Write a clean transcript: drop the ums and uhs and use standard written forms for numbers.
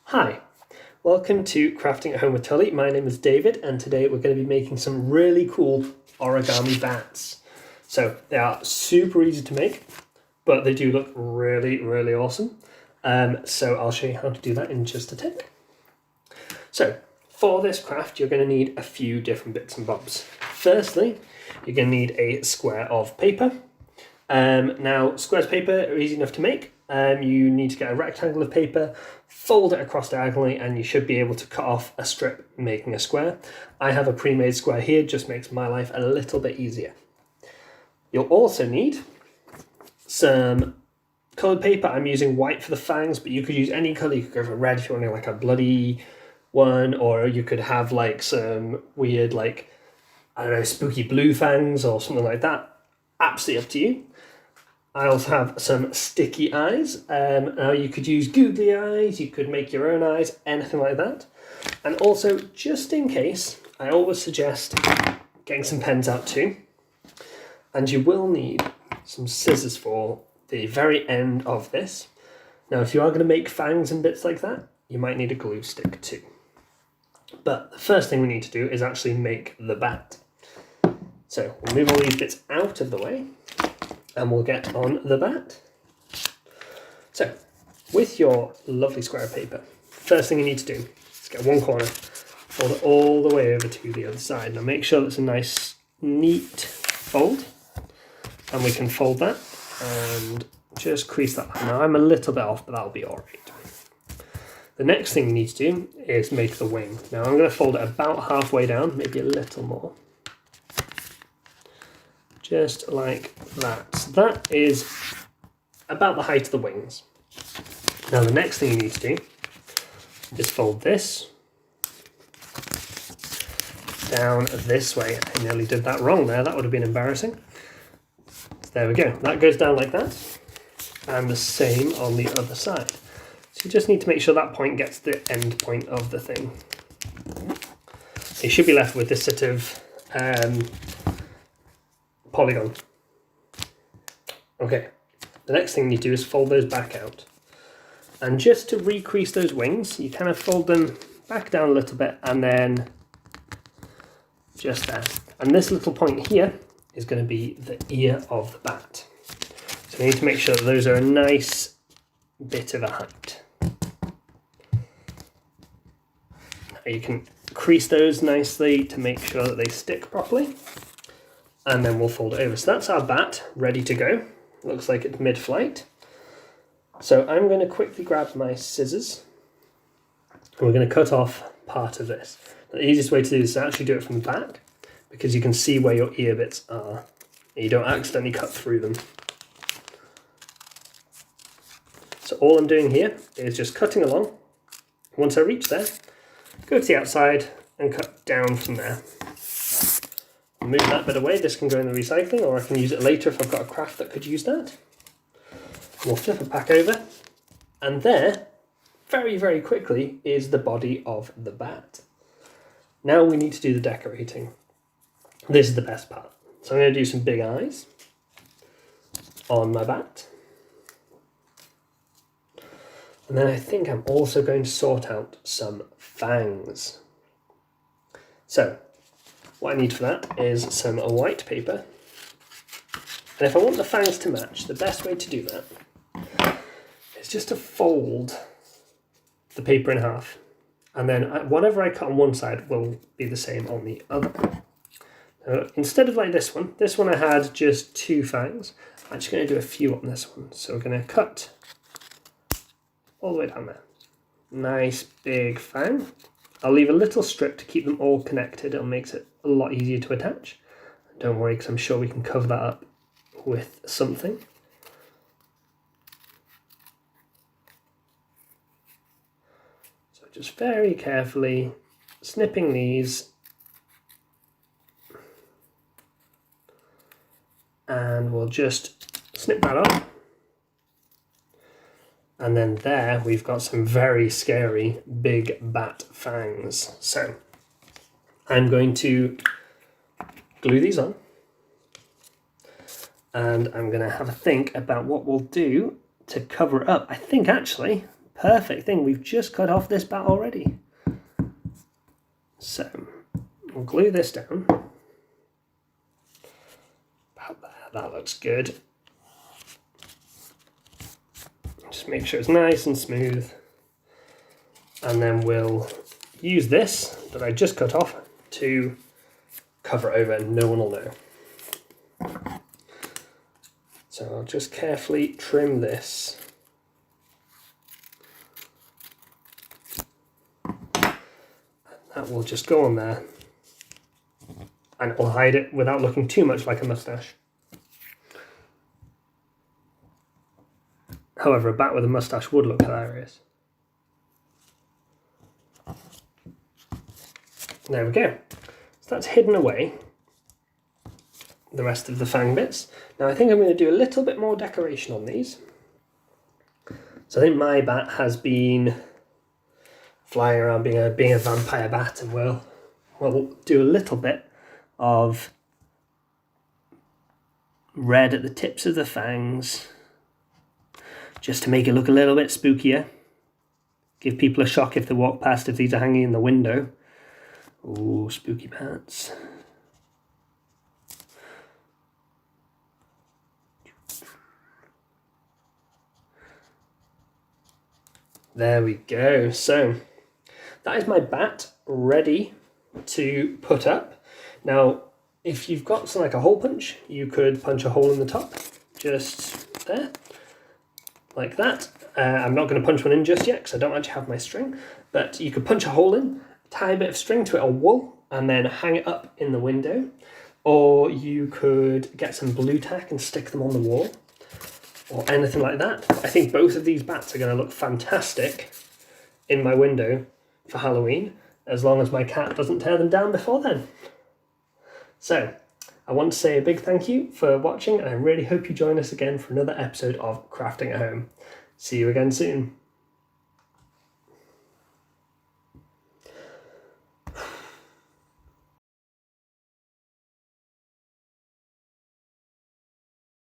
Hi, welcome to Crafting at Home with Tully. My name is David and today we're going to be making some really cool origami bats. So they are super easy to make, but they do look really awesome. So I'll show you how to do that in just a tick. So for this craft you're going to need a few different bits and bobs. Firstly, you're going to need a square of paper. Now squares of paper are easy enough to make. You need to get a rectangle of paper, fold it across diagonally, and you should be able to cut off a strip making a square. I have a pre-made square here, just makes my life a little bit easier. You'll also need some coloured paper. I'm using white for the fangs, but you could use any colour. You could go for red if you want like a bloody one, or you could have like some weird like, I don't know, spooky blue fangs or something like that. Absolutely up to you. I also have some sticky eyes. Now you could use googly eyes, you could make your own eyes, anything like that. And also, just in case, I always suggest getting some pens out too. And you will need some scissors for the very end of this. Now, if you are going to make fangs and bits like that, you might need a glue stick too. But the first thing we need to do is actually make the bat. So we'll move all these bits out of the way and we'll get on the bat. So, with your lovely square of paper, first thing you need to do is get one corner, fold it all the way over to the other side. Now make sure that's a nice, neat fold, and we can fold that and just crease that. Now I'm a little bit off, but that'll be all right. The next thing you need to do is make the wing. Now I'm going to fold it about halfway down, maybe a little more. Just like that. So that is about the height of the wings. Now the next thing you need to do is fold this down this way. I nearly did that wrong there, that would have been embarrassing. So there we go, that goes down like that. And the same on the other side. So you just need to make sure that point gets the end point of the thing. You should be left with this sort of polygon. Okay, the next thing you do is fold those back out. And just to recrease those wings, you kind of fold them back down a little bit and then just there. And this little point here is going to be the ear of the bat. So you need to make sure that those are a nice bit of a height. Now you can crease those nicely to make sure that they stick properly. And then we'll fold it over. So that's our bat ready to go. Looks like it's mid-flight. So I'm going to quickly grab my scissors and we're going to cut off part of this. The easiest way to do this is to actually do it from the back because you can see where your ear bits are. You don't accidentally cut through them. So all I'm doing here is just cutting along. Once I reach there, go to the outside and cut down from there. Move that bit away, this can go in the recycling, or I can use it later if I've got a craft that could use that. We'll flip it back over, and there, very quickly, is the body of the bat. Now we need to do the decorating. This is the best part. So I'm going to do some big eyes on my bat. And then I think I'm also going to sort out some fangs. So, what I need for that is some white paper. And if I want the fangs to match, the best way to do that is just to fold the paper in half. And then whatever I cut on one side will be the same on the other. Now, instead of like this one I had just 2 fangs. I'm actually going to do a few on this one. So we're going to cut all the way down there. Nice big fang. I'll leave a little strip to keep them all connected. It makes it a lot easier to attach. Don't worry, because I'm sure we can cover that up with something. So just very carefully snipping these. And we'll just snip that up. And then there we've got some very scary big bat fangs. So I'm going to glue these on. And I'm going to have a think about what we'll do to cover it up. I think actually perfect thing. We've just cut off this bat already. So we'll glue this down. About there, that looks good. Just make sure it's nice and smooth. And then we'll use this that I just cut off to cover it over and no one will know. So I'll just carefully trim this. And that will just go on there. And it will hide it without looking too much like a mustache. However, a bat with a mustache would look hilarious. There we go. So that's hidden away, the rest of the fang bits. Now I think I'm going to do a little bit more decoration on these. So I think my bat has been flying around being a vampire bat, and we'll do a little bit of red at the tips of the fangs, just to make it look a little bit spookier. Give people a shock if they walk past, if these are hanging in the window. Ooh, spooky bats. There we go. So that is my bat ready to put up. Now, if you've got something like a hole punch, you could punch a hole in the top, just there, like that. I'm not going to punch one in just yet because I don't actually have my string, but you could punch a hole in, tie a bit of string to it or wool, and then hang it up in the window. Or you could get some blue tack and stick them on the wall, or anything like that. I think both of these bats are going to look fantastic in my window for Halloween, as long as my cat doesn't tear them down before then. So, I want to say a big thank you for watching, and I really hope you join us again for another episode of Crafting at Home. See you again soon.